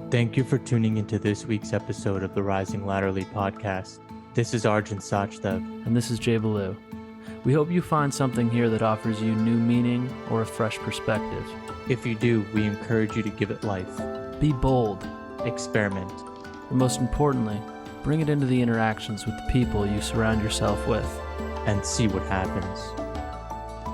Thank you for tuning into this week's episode of the Rising Laterally podcast. This is Arjun Sachdev. And this is Jay Ballou. We hope you find something here that offers you new meaning or a fresh perspective. If you do, we encourage you to give it life. Be bold. Experiment. And most importantly, bring it into the interactions with the people you surround yourself with. And see what happens.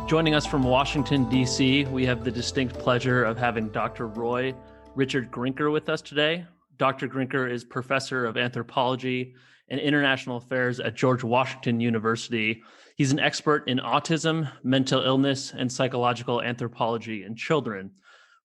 Joining us from Washington, D.C., we have the distinct pleasure of having Dr. Roy Richard Grinker with us today. Dr. Grinker is professor of anthropology and international affairs at George Washington University. He's an expert in autism, mental illness, and psychological anthropology in children.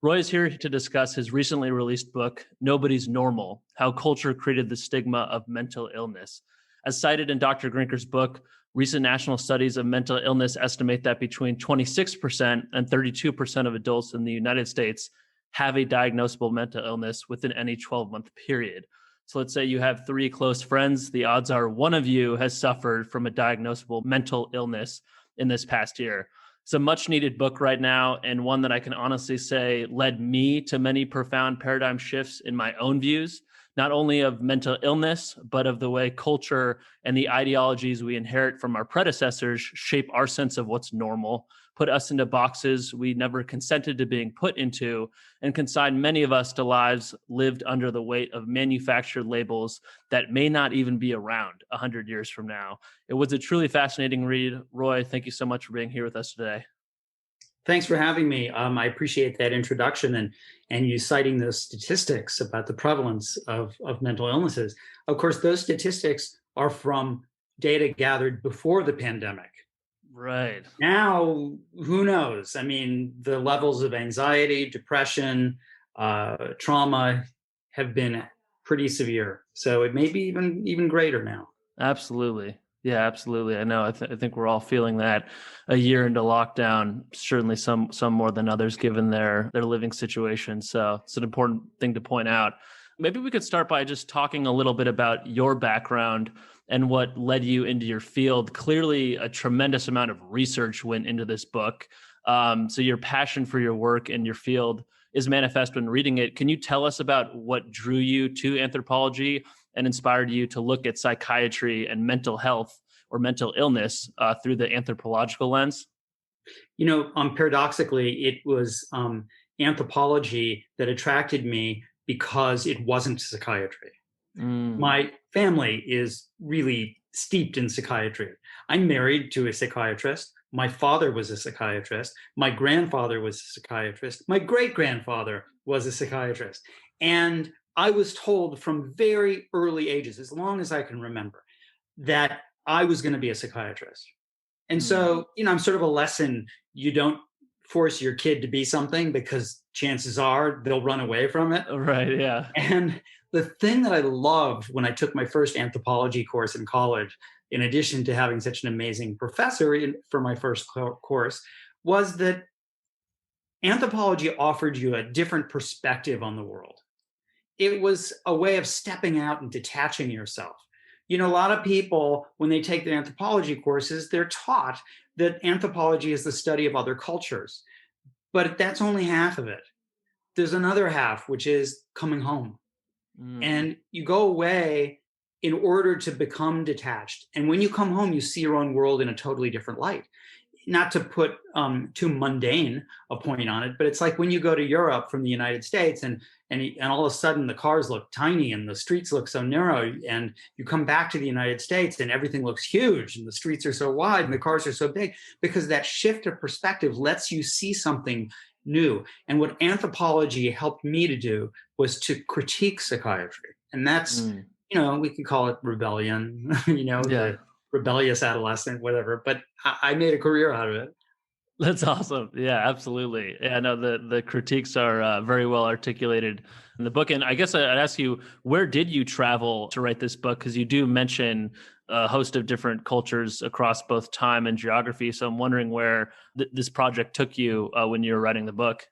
Roy is here to discuss his recently released book, Nobody's Normal: How Culture Created the Stigma of Mental Illness. As cited in Dr. Grinker's book, recent national studies of mental illness estimate that between 26% and 32% of adults in the United States have a diagnosable mental illness within any 12-month period. So let's say you have three close friends. The odds are one of you has suffered from a diagnosable mental illness in this past year. It's a much needed book right now, and one that I can honestly say led me to many profound paradigm shifts in my own views, not only of mental illness, but of the way culture and the ideologies we inherit from our predecessors shape our sense of what's normal, put us into boxes we never consented to being put into, and consign many of us to lives lived under the weight of manufactured labels that may not even be around 100 years from now. It was a truly fascinating read. Roy, thank you so much for being here with us today. Thanks for having me. I appreciate that introduction and you citing those statistics about the prevalence of mental illnesses. Of course, those statistics are from data gathered before the pandemic. Right. Now, who knows? I mean, the levels of anxiety, depression, trauma have been pretty severe. So it may be even greater now. Absolutely. Yeah, absolutely. I know. I think we're all feeling that a year into lockdown, certainly some more than others, given their living situation. So it's an important thing to point out. Maybe we could start by just talking a little bit about your background and what led you into your field. Clearly, a tremendous amount of research went into this book. So your passion for your work and your field is manifest when reading it. Can you tell us about what drew you to anthropology and inspired you to look at psychiatry and mental health or mental illness through the anthropological lens? You know, paradoxically, it was anthropology that attracted me because it wasn't psychiatry. My family is really steeped in psychiatry. I'm married to a psychiatrist. My father was a psychiatrist. My grandfather was a psychiatrist. My great-grandfather was a psychiatrist. And I was told from very early ages, as long as I can remember, that I was going to be a psychiatrist. And so, I'm sort of a lesson. You don't force your kid to be something because chances are they'll run away from it. Right, yeah. And the thing that I loved when I took my first anthropology course in college, in addition to having such an amazing professor for my first course, was that anthropology offered you a different perspective on the world. It was a way of stepping out and detaching yourself. A lot of people, when they take the anthropology courses, they're taught that anthropology is the study of other cultures. But that's only half of it. There's another half, which is coming home. And you go away in order to become detached. And when you come home, you see your own world in a totally different light. Not to put too mundane a point on it, but it's like when you go to Europe from the United States and all of a sudden the cars look tiny and the streets look so narrow, and you come back to the United States and everything looks huge and the streets are so wide and the cars are so big, because that shift of perspective lets you see something new. And what anthropology helped me to do was to critique psychiatry. And that's, we can call it rebellion, the rebellious adolescent, whatever, but I made a career out of it. That's awesome. Yeah, absolutely. Yeah, no, the critiques are very well articulated in the book. And I guess I'd ask you, where did you travel to write this book? Because you do mention a host of different cultures across both time and geography. So I'm wondering where this project took you when you were writing the book.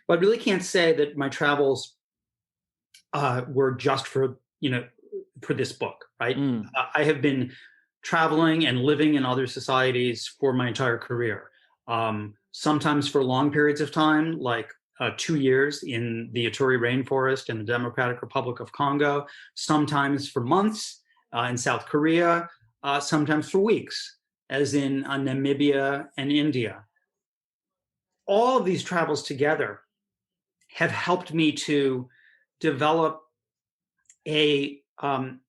Well, I really can't say that my travels were just for this book, right? I have been traveling and living in other societies for my entire career. Sometimes for long periods of time, like 2 years in the Ituri rainforest in the Democratic Republic of Congo, sometimes for months in South Korea, sometimes for weeks, as in Namibia and India. All of these travels together have helped me to develop a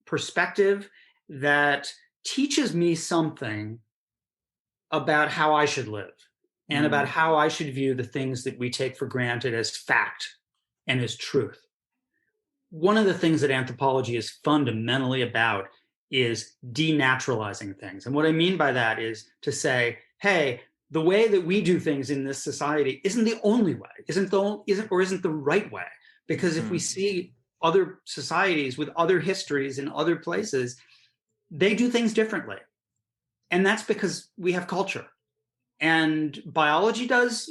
perspective that teaches me something about how I should live and about how I should view the things that we take for granted as fact and as truth. One of the things that anthropology is fundamentally about is denaturalizing things. And what I mean by that is to say, hey, the way that we do things in this society isn't the only way, isn't the right way. Because if we see other societies with other histories in other places, they do things differently. And that's because we have culture. And biology does,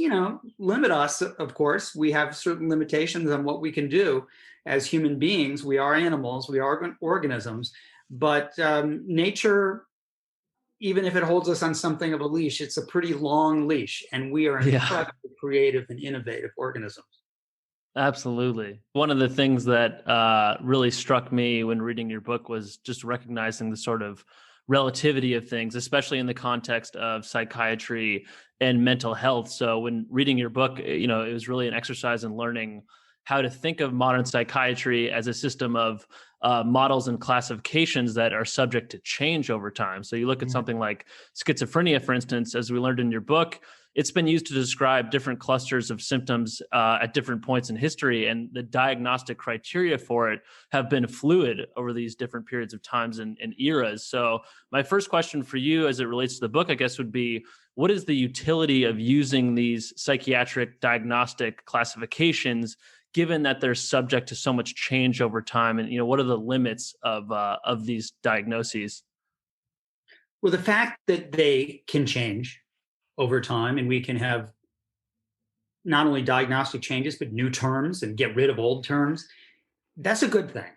limit us, of course. We have certain limitations on what we can do as human beings. We are animals, we are organisms. But nature, even if it holds us on something of a leash, it's a pretty long leash. And we are incredibly creative and innovative organisms. Absolutely. One of the things that really struck me when reading your book was just recognizing the sort of relativity of things, especially in the context of psychiatry and mental health. So when reading your book, it was really an exercise in learning how to think of modern psychiatry as a system of models and classifications that are subject to change over time. So you look at something like schizophrenia, for instance, as we learned in your book, it's been used to describe different clusters of symptoms at different points in history, and the diagnostic criteria for it have been fluid over these different periods of times and eras. So my first question for you as it relates to the book, I guess, would be, what is the utility of using these psychiatric diagnostic classifications, given that they're subject to so much change over time? And what are the limits of these diagnoses? Well, the fact that they can change over time, and we can have not only diagnostic changes, but new terms and get rid of old terms, that's a good thing.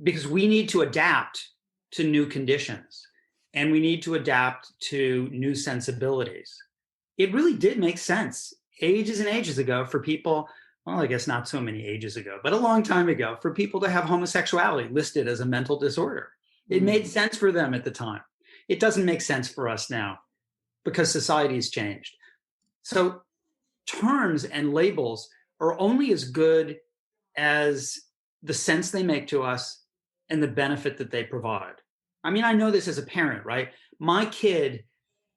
Because we need to adapt to new conditions, and we need to adapt to new sensibilities. It really did make sense ages and ages ago for people, well, I guess not so many ages ago, but a long time ago, for people to have homosexuality listed as a mental disorder. It made sense for them at the time. It doesn't make sense for us now, because society has changed. So terms and labels are only as good as the sense they make to us and the benefit that they provide. I mean, I know this as a parent, right? My kid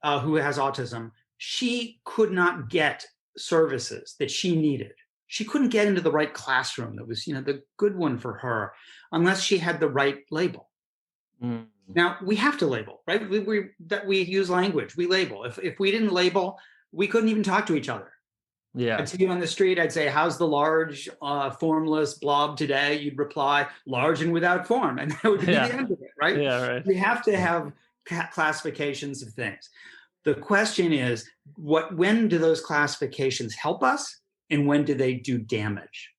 who has autism, she could not get services that she needed. She couldn't get into the right classroom that was, the good one for her, unless she had the right label. Now, we have to label, right? We use language, we label. If we didn't label, we couldn't even talk to each other. Yeah. I'd see you on the street, I'd say, how's the large, formless blob today? You'd reply, large and without form. And that would be the end of it, right? Yeah, right. We have to have classifications of things. The question is, when do those classifications help us, and when do they do damage?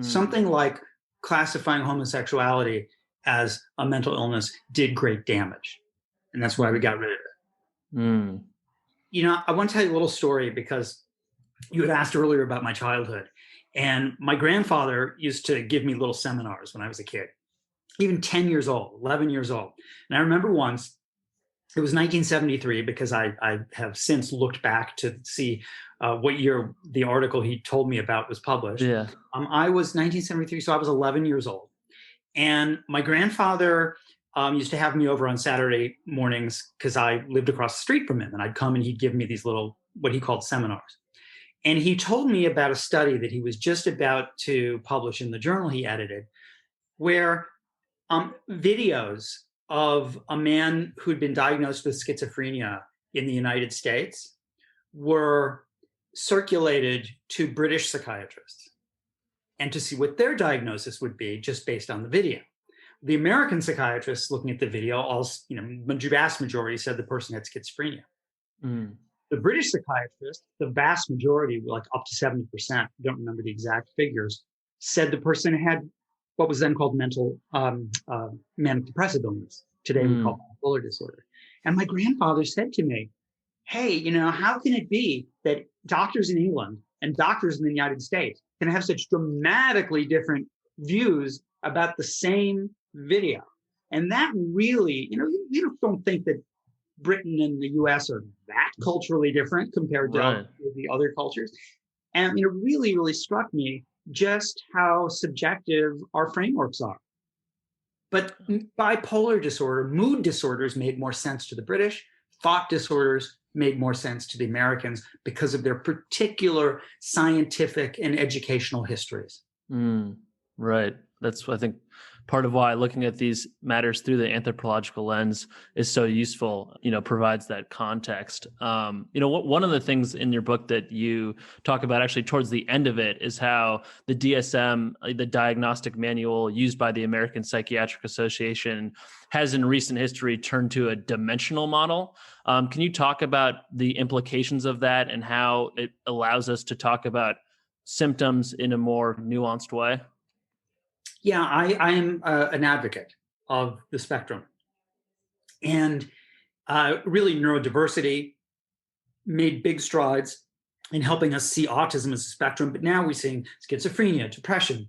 Something like classifying homosexuality as a mental illness did great damage. And that's why we got rid of it. I want to tell you a little story, because you had asked earlier about my childhood. And my grandfather used to give me little seminars when I was a kid, even 10 years old, 11 years old. And I remember once, it was 1973, because I have since looked back to see what year the article he told me about was published. Yeah. I was 1973, so I was 11 years old. And my grandfather used to have me over on Saturday mornings, because I lived across the street from him. And I'd come and he'd give me these little, what he called seminars. And he told me about a study that he was just about to publish in the journal he edited, where videos of a man who'd been diagnosed with schizophrenia in the United States were circulated to British psychiatrists, and to see what their diagnosis would be just based on the video. The American psychiatrists looking at the video, the vast majority said the person had schizophrenia. The British psychiatrists, the vast majority, like up to 70%, don't remember the exact figures, said the person had what was then called mental manic depressive illness. Today we call it bipolar disorder. And my grandfather said to me, hey, how can it be that doctors in England and doctors in the United States can have such dramatically different views about the same video. And that really, you don't think that Britain and the US are that culturally different compared to the other cultures. And it really, really struck me just how subjective our frameworks are. But bipolar disorder, mood disorders made more sense to the British. Thought disorders made more sense to the Americans because of their particular scientific and educational histories. Right. That's, I think, part of why looking at these matters through the anthropological lens is so useful, provides that context. One of the things in your book that you talk about actually towards the end of it is how the DSM, the diagnostic manual used by the American Psychiatric Association, has in recent history turned to a dimensional model. Can you talk about the implications of that and how it allows us to talk about symptoms in a more nuanced way? Yeah, I am an advocate of the spectrum. And really, neurodiversity made big strides in helping us see autism as a spectrum. But now we're seeing schizophrenia, depression,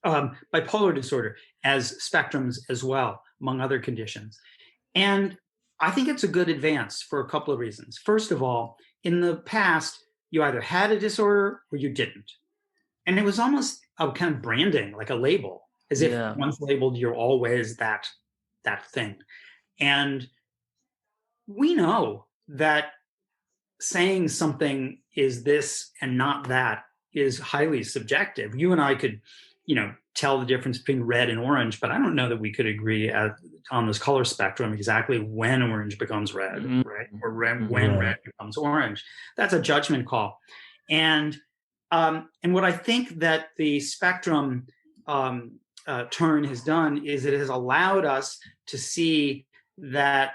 bipolar disorder as spectrums as well, among other conditions. And I think it's a good advance for a couple of reasons. First of all, in the past, you either had a disorder or you didn't. And it was almost a kind of branding, like a label, as if once labeled, you're always that thing. And we know that saying something is this and not that is highly subjective. You and I could, tell the difference between red and orange, but I don't know that we could agree on this color spectrum exactly when orange becomes red, right? Or when red becomes orange. That's a judgment call. And what I think that the spectrum turn has done is it has allowed us to see that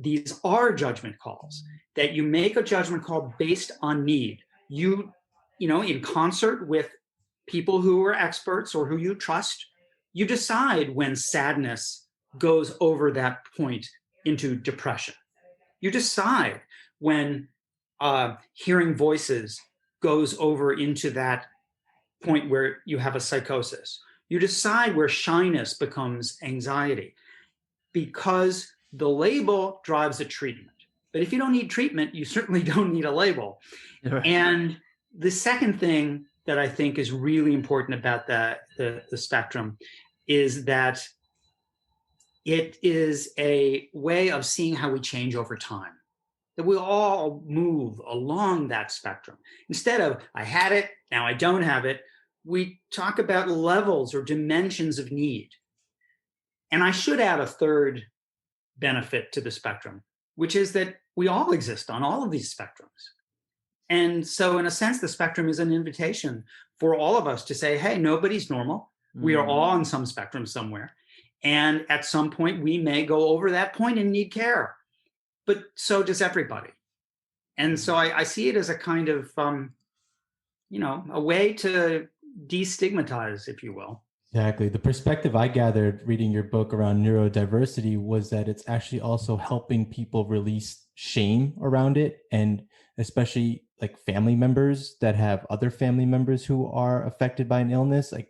these are judgment calls, that you make a judgment call based on need. You in concert with people who are experts or who you trust, you decide when sadness goes over that point into depression. You decide when hearing voices goes over into that point where you have a psychosis. You decide where shyness becomes anxiety, because the label drives the treatment. But if you don't need treatment, you certainly don't need a label. Right. And the second thing that I think is really important about the spectrum is that it is a way of seeing how we change over time, that we all move along that spectrum. Instead of, I had it, now I don't have it, we talk about levels or dimensions of need. And I should add a third benefit to the spectrum, which is that we all exist on all of these spectrums. And so in a sense, the spectrum is an invitation for all of us to say, hey, nobody's normal. We are all on some spectrum somewhere. And at some point, we may go over that point and need care. But so does everybody. And so I see it as a kind of, a way to destigmatize, if you will. Exactly. The perspective I gathered reading your book around neurodiversity was that it's actually also helping people release shame around it, and especially like family members that have other family members who are affected by an illness, like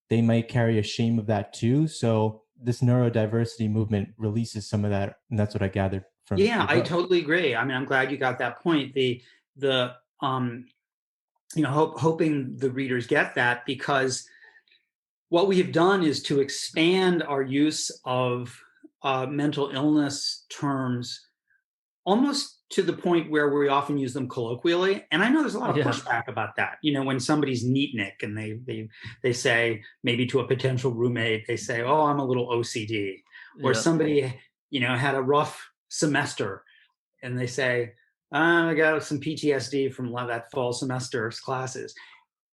they might carry a shame of that too. So this neurodiversity movement releases some of that, and that's what I gathered from. Yeah, I totally agree. I mean, I'm glad you got that point. Hoping the readers get that, because what we have done is to expand our use of mental illness terms almost to the point where we often use them colloquially. And I know there's a lot of pushback about that. When somebody's neatnik and they say, maybe to a potential roommate, they say, oh, I'm a little OCD. Or somebody, had a rough semester and they say, I got some PTSD from that fall semester's classes.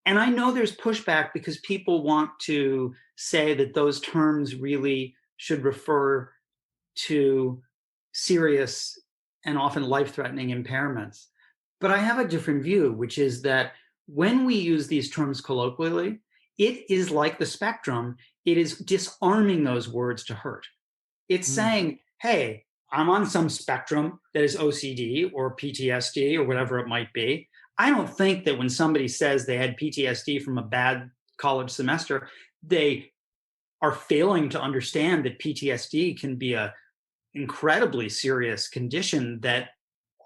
And I know there's pushback because people want to say that those terms really should refer to serious and often life-threatening impairments. But I have a different view, which is that when we use these terms colloquially, it is like the spectrum. It is disarming those words to hurt. It's saying, hey, I'm on some spectrum that is OCD or PTSD or whatever it might be. I don't think that when somebody says they had PTSD from a bad college semester, they are failing to understand that PTSD can be a incredibly serious condition that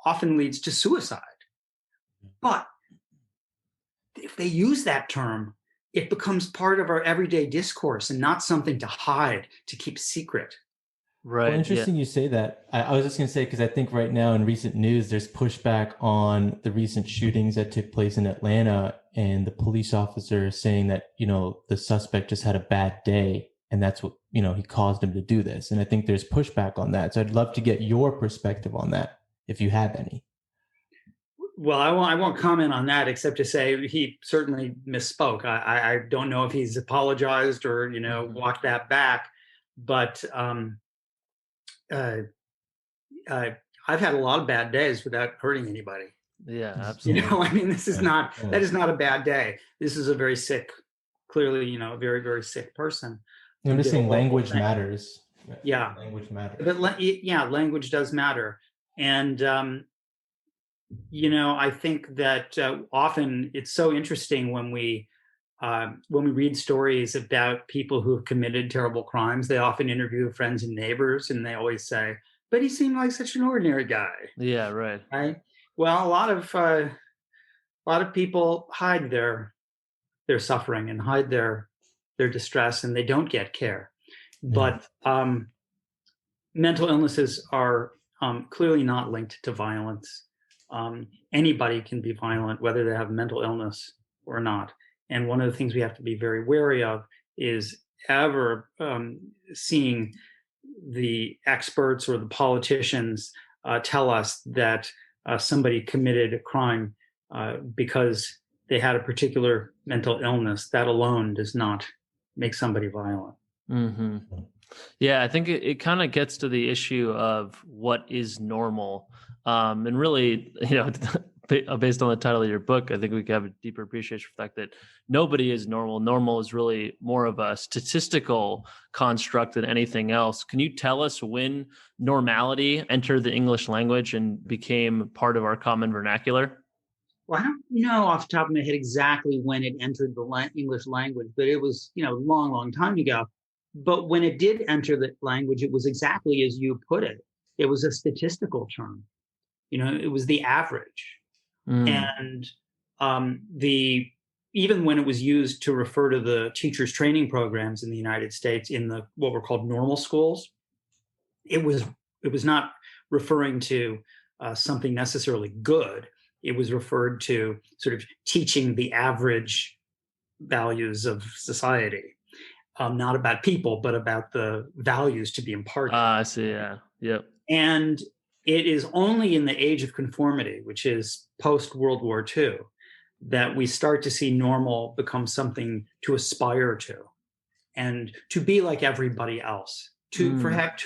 often leads to suicide. But if they use that term, it becomes part of our everyday discourse and not something to hide, to keep secret. Right. Well, interesting you say that. I was just going to say, because I think right now in recent news, there's pushback on the recent shootings that took place in Atlanta, and the police officer is saying that, the suspect just had a bad day, and that's what, he caused him to do this. And I think there's pushback on that. So I'd love to get your perspective on that, if you have any. Well, I won't comment on that except to say he certainly misspoke. I don't know if he's apologized or, walked that back, but I've had a lot of bad days without hurting anybody. Yeah, absolutely. I mean, that is not a bad day. This is a very sick, clearly, a very, very sick person. I'm just saying language matters. Yeah. Language matters. But language does matter. And, I think that often it's so interesting when we read stories about people who have committed terrible crimes. They often interview friends and neighbors, and they always say, "But he seemed like such an ordinary guy." Yeah, right. Right. Well, a lot of people hide their suffering and hide their distress, and they don't get care. But mental illnesses are clearly not linked to violence. Anybody can be violent, whether they have mental illness or not. And one of the things we have to be very wary of is ever seeing the experts or the politicians tell us that somebody committed a crime because they had a particular mental illness. That alone does not make somebody violent. Mm-hmm. Yeah, I think it kind of gets to the issue of what is normal. And really, based on the title of your book, I think we can have a deeper appreciation for the fact that nobody is normal. Normal is really more of a statistical construct than anything else. Can you tell us when normality entered the English language and became part of our common vernacular? Well, I don't know off the top of my head exactly when it entered the English language, but it was, long, long time ago. But when it did enter the language, it was exactly as you put it. It was a statistical term. It was the average. And even when it was used to refer to the teachers' training programs in the United States in the what were called normal schools, it was not referring to something necessarily good. It was referred to sort of teaching the average values of society. Not about people, but about the values to be imparted. I see. Yeah. Yep. And it is only in the age of conformity, which is post-World War II, that we start to see normal become something to aspire to and to be like everybody else,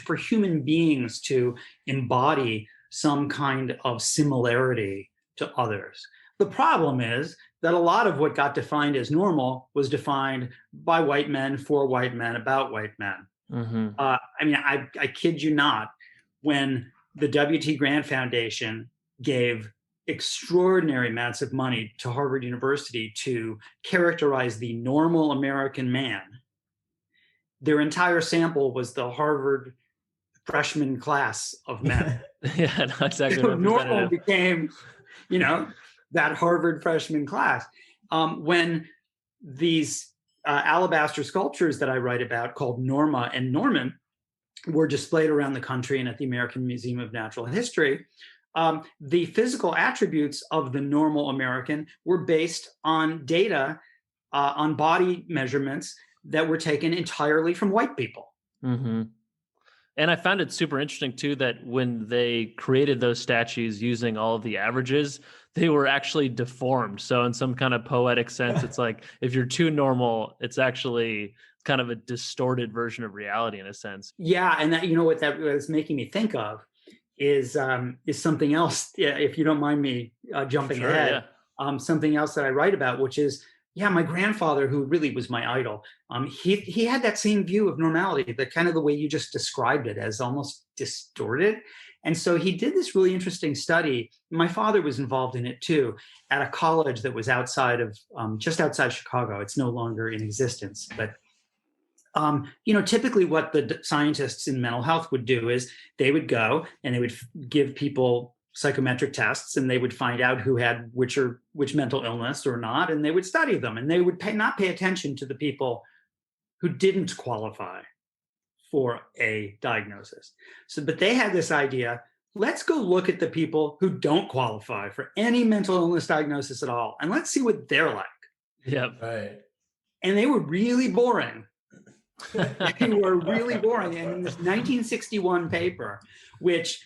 for human beings to embody some kind of similarity to others. The problem is that a lot of what got defined as normal was defined by white men, for white men, about white men. Mm-hmm. I kid you not, when the W.T. Grant Foundation gave extraordinary amounts of money to Harvard University to characterize the normal American man, their entire sample was the Harvard freshman class of men. Yeah, no, exactly. So normal became, that Harvard freshman class. When these alabaster sculptures that I write about called Norma and Norman were displayed around the country and at the American Museum of Natural History, the physical attributes of the normal American were based on data on body measurements that were taken entirely from white people. Mm-hmm. And I found it super interesting too that when they created those statues using all of the averages, they were actually deformed. So in some kind of poetic sense, it's like if you're too normal, it's actually kind of a distorted version of reality in a sense. Yeah, and that, what that was making me think of is something else. Yeah, if you don't mind me jumping ahead, yeah. Something else that I write about, which is, my grandfather, who really was my idol, he had that same view of normality, the kind of the way you just described it, as almost distorted. And so he did this really interesting study. My father was involved in it too, at a college that was outside of, just outside Chicago. It's no longer in existence. But, typically what the scientists in mental health would do is they would go and they would give people psychometric tests, and they would find out who had which mental illness or not, and they would study them. And they would not pay attention to the people who didn't qualify for a diagnosis. But they had this idea, let's go look at the people who don't qualify for any mental illness diagnosis at all, and let's see what they're like. Yeah. Right. And they were really boring. They were really boring. And in this 1961 paper, which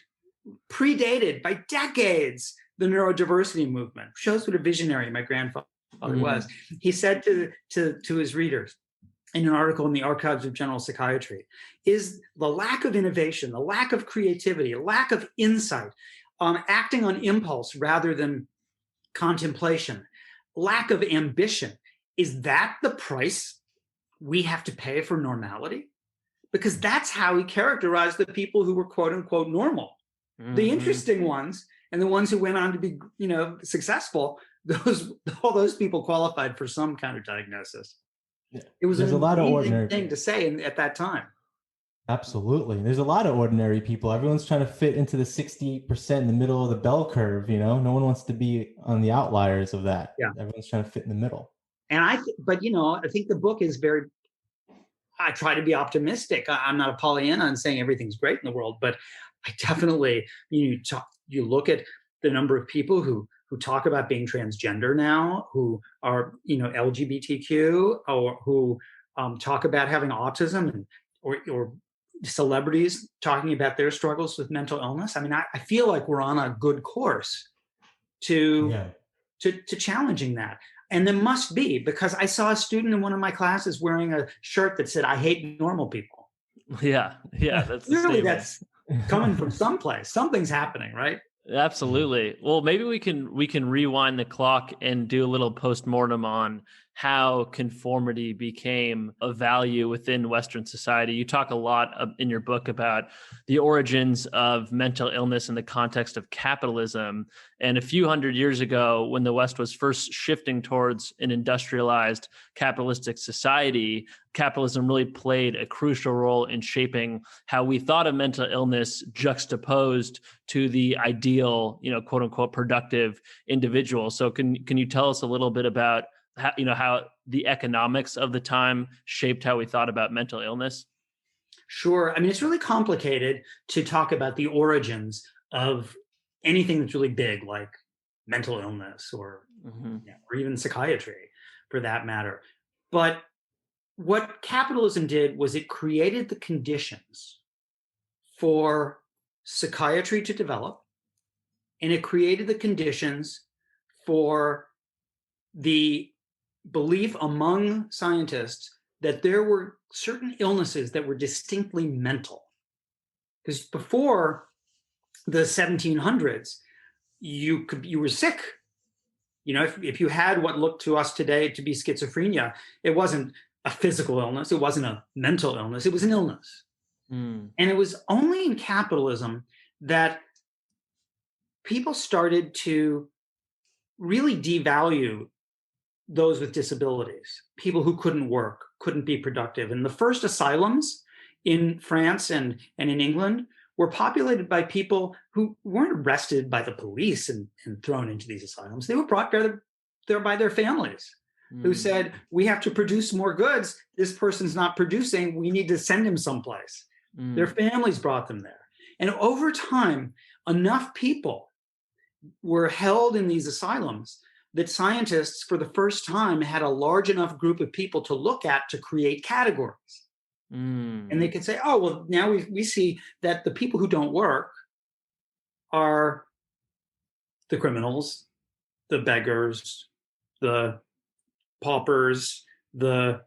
predated by decades the neurodiversity movement, shows what a visionary my grandfather was, he said to his readers, in an article in the Archives of General Psychiatry, is the lack of innovation, the lack of creativity, lack of insight, acting on impulse rather than contemplation, lack of ambition. Is that the price we have to pay for normality? Because that's how he characterized the people who were quote unquote normal. The interesting ones and the ones who went on to be, successful, all those people qualified for some kind of diagnosis. Yeah. It was There's an a lot of amazing ordinary thing to say at that time. Absolutely. There's a lot of ordinary people. Everyone's trying to fit into the 68% in the middle of the bell curve. No one wants to be on the outliers of that. Yeah. Everyone's trying to fit in the middle. And I think the book is I try to be optimistic. I'm not a Pollyanna and saying everything's great in the world, but I definitely, you look at the number of people who talk about being transgender now, who are, LGBTQ, or who talk about having autism, or celebrities talking about their struggles with mental illness. I mean, I feel like we're on a good course to challenging that. And there must be, because I saw a student in one of my classes wearing a shirt that said, "I hate normal people." Yeah. That's clearly that's coming from someplace. Something's happening, right? Absolutely. Well, maybe we can rewind the clock and do a little postmortem on how conformity became a value within Western society. You talk a lot in your book about the origins of mental illness in the context of capitalism. And a few hundred years ago, when the West was first shifting towards an industrialized capitalistic society, capitalism really played a crucial role in shaping how we thought of mental illness, juxtaposed to the ideal, quote unquote, productive individual. So can you tell us a little bit about how the economics of the time shaped how we thought about mental illness? Sure. I mean, it's really complicated to talk about the origins of anything that's really big, like mental illness or even psychiatry, for that matter. But what capitalism did was it created the conditions for psychiatry to develop, and it created the conditions for the belief among scientists that there were certain illnesses that were distinctly mental. Because before the 1700s, you were sick. If you had what looked to us today to be schizophrenia, it wasn't a physical illness, it wasn't a mental illness, it was an illness. And it was only in capitalism that people started to really devalue those with disabilities, people who couldn't work, couldn't be productive. And the first asylums in France and in England were populated by people who weren't arrested by the police and thrown into these asylums. They were brought there by their families, who said, "We have to produce more goods. This person's not producing. We need to send him someplace." Their families brought them there. And over time, enough people were held in these asylums that scientists, for the first time, had a large enough group of people to look at to create categories. And they could say, oh, well, now we see that the people who don't work are the criminals, the beggars, the paupers, the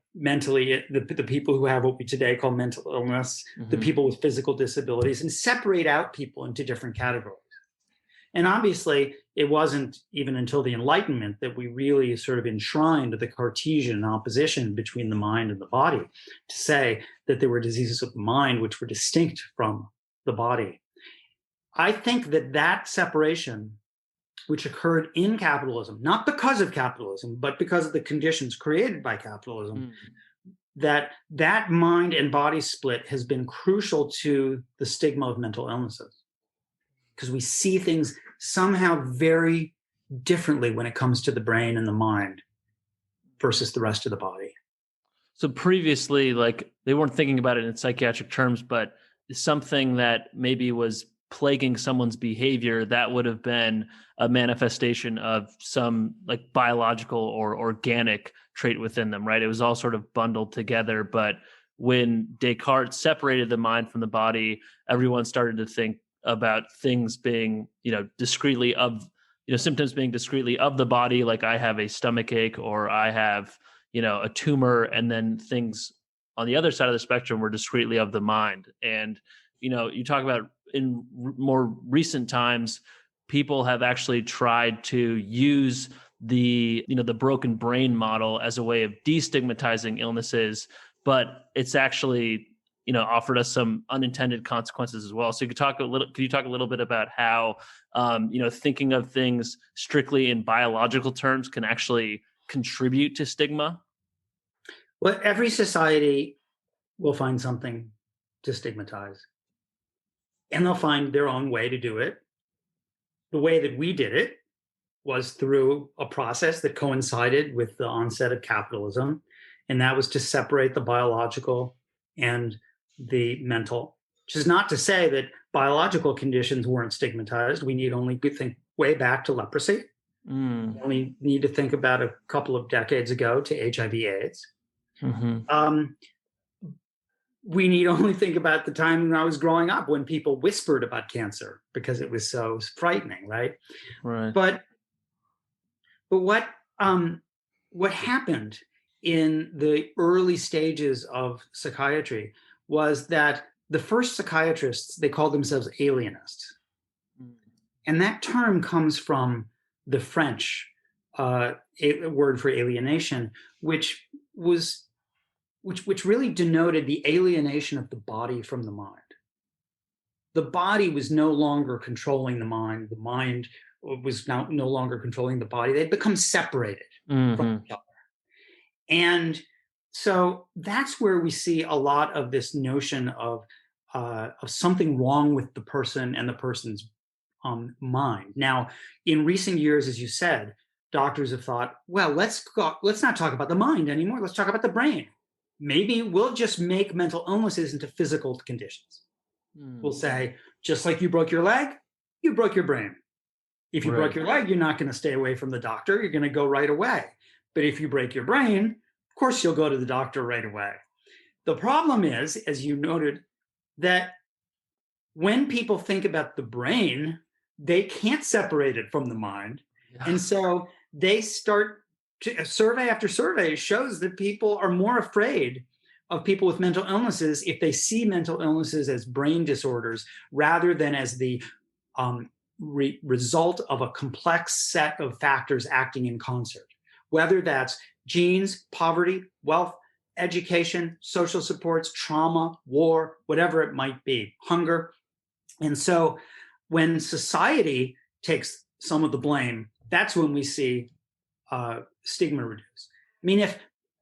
people who have what we today call mental illness, the people with physical disabilities, and separate out people into different categories. And obviously, it wasn't even until the Enlightenment that we really sort of enshrined the Cartesian opposition between the mind and the body, to say that there were diseases of the mind which were distinct from the body. I think that separation, which occurred in capitalism, not because of capitalism, but because of the conditions created by capitalism, that mind and body split has been crucial to the stigma of mental illnesses, because we see things somehow very differently when it comes to the brain and the mind versus the rest of the body. So previously, like, they weren't thinking about it in psychiatric terms, but something that maybe was plaguing someone's behavior, that would have been a manifestation of some like biological or organic trait within them, right? It was all sort of bundled together. But when Descartes separated the mind from the body, everyone started to think about things being, discretely of, symptoms being discretely of the body, like I have a stomach ache or I have, a tumor, and then things on the other side of the spectrum were discretely of the mind. And, you talk about in more recent times, people have actually tried to use the broken brain model as a way of destigmatizing illnesses, but it's actually offered us some unintended consequences as well. So could you talk a little bit about how thinking of things strictly in biological terms can actually contribute to stigma? Well, every society will find something to stigmatize, and they'll find their own way to do it. The way that we did it was through a process that coincided with the onset of capitalism, and that was to separate the biological and the mental, which is not to say that biological conditions weren't stigmatized. We need only think way back to leprosy. We only need to think about a couple of decades ago to HIV/AIDS. We need only think about the time when I was growing up, when people whispered about cancer because it was so frightening, right? Right. But what happened in the early stages of psychiatry was that the first psychiatrists, they called themselves alienists. And that term comes from the French word for alienation, which really denoted the alienation of the body from the mind. The body was no longer controlling the mind. The mind was no longer controlling the body. They'd become separated from each other. And so that's where we see a lot of this notion of something wrong with the person and the person's mind. Now, in recent years, as you said, doctors have thought, well, let's not talk about the mind anymore. Let's talk about the brain. Maybe we'll just make mental illnesses into physical conditions. We'll say, just like you broke your leg, you broke your brain. If you broke your leg, you're not going to stay away from the doctor. You're going to go right away. But if you break your brain, of course, you'll go to the doctor right away. The problem is, as you noted, that when people think about the brain, they can't separate it from the mind. Yeah. And so they start survey after survey shows that people are more afraid of people with mental illnesses if they see mental illnesses as brain disorders rather than as the result of a complex set of factors acting in concert, whether that's genes, poverty, wealth, education, social supports, trauma, war, whatever it might be, hunger. And so when society takes some of the blame, that's when we see stigma reduce. I mean, if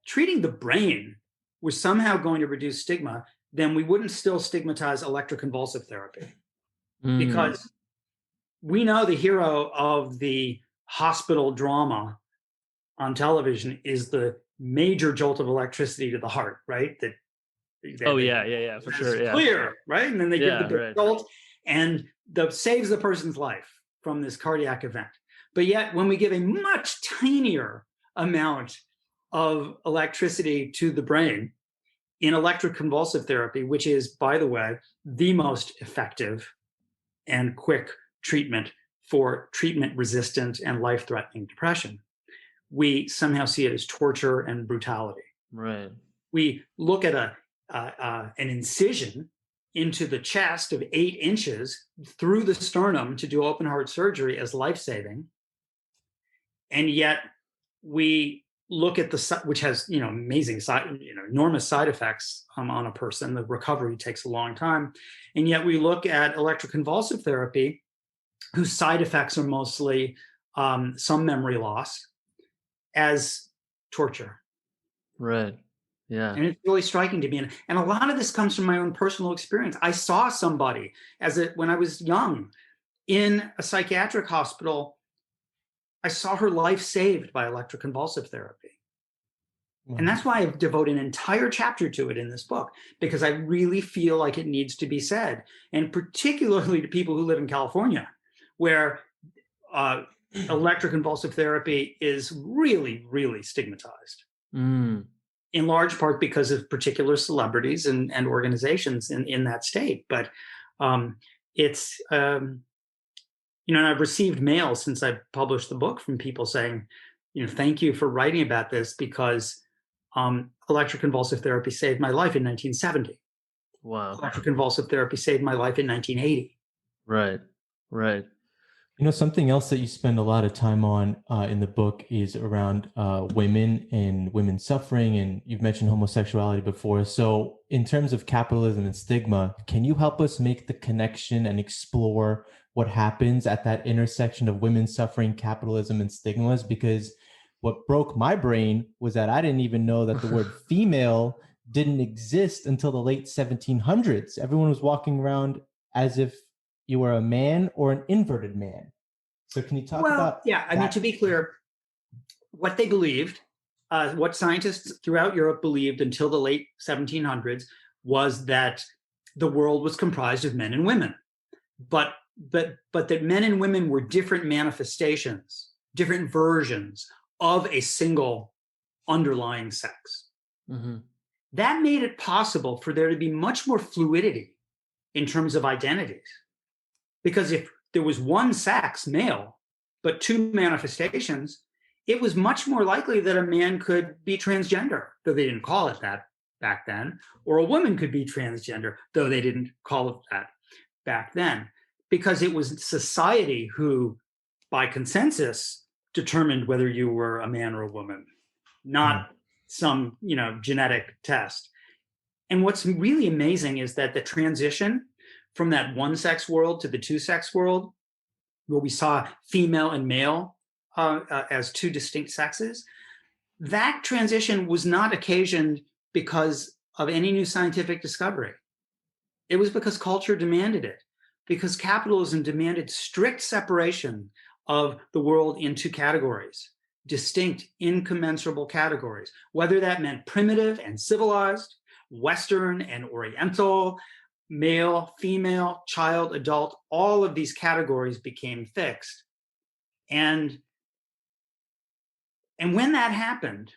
treating the brain was somehow going to reduce stigma, then we wouldn't still stigmatize electroconvulsive therapy. Because we know the hero of the hospital drama on television is the major jolt of electricity to the heart, right? Yeah, for sure. Yeah. Clear, right? And then they give the big jolt, and saves the person's life from this cardiac event. But yet, when we give a much tinier amount of electricity to the brain in electroconvulsive therapy, which is, by the way, the most effective and quick treatment for treatment-resistant and life-threatening depression, we somehow see it as torture and brutality. Right. We look at an incision into the chest of 8 inches through the sternum to do open heart surgery as life-saving. And yet we look at which has, amazing enormous side effects on a person. The recovery takes a long time. And yet we look at electroconvulsive therapy, whose side effects are mostly some memory loss, as torture. Right. Yeah. And it's really striking to me. And a lot of this comes from my own personal experience. I saw somebody when I was young in a psychiatric hospital. I saw her life saved by electroconvulsive therapy. And that's why I've devoted an entire chapter to it in this book, because I really feel like it needs to be said. And particularly to people who live in California, where electroconvulsive therapy is really, really stigmatized. Mm. In large part because of particular celebrities and organizations in that state. But it's, and I've received mail since I published the book from people saying, thank you for writing about this, because electroconvulsive therapy saved my life in 1970. Wow. Electroconvulsive therapy saved my life in 1980. Right. Right. Something else that you spend a lot of time on in the book is around women and women's suffering, and you've mentioned homosexuality before. So in terms of capitalism and stigma, can you help us make the connection and explore what happens at that intersection of women's suffering, capitalism, and stigmas? Because what broke my brain was that I didn't even know that the word female didn't exist until the late 1700s. Everyone was walking around as if you were a man or an inverted man. So can you talk about yeah, I mean, to be clear, what they believed, what scientists throughout Europe believed until the late 1700s, was that the world was comprised of men and women, but that men and women were different manifestations, different versions of a single underlying sex. Mm-hmm. That made it possible for there to be much more fluidity in terms of identities. Because if there was one sex, male, but two manifestations, it was much more likely that a man could be transgender, though they didn't call it that back then, or a woman could be transgender, though they didn't call it that back then, because it was society who, by consensus, determined whether you were a man or a woman, not some, genetic test. And what's really amazing is that the transition from that one-sex world to the two-sex world, where we saw female and male as two distinct sexes, that transition was not occasioned because of any new scientific discovery. It was because culture demanded it, because capitalism demanded strict separation of the world into categories, distinct, incommensurable categories, whether that meant primitive and civilized, Western and Oriental, male, female, child, adult. All of these categories became fixed. And when that happened,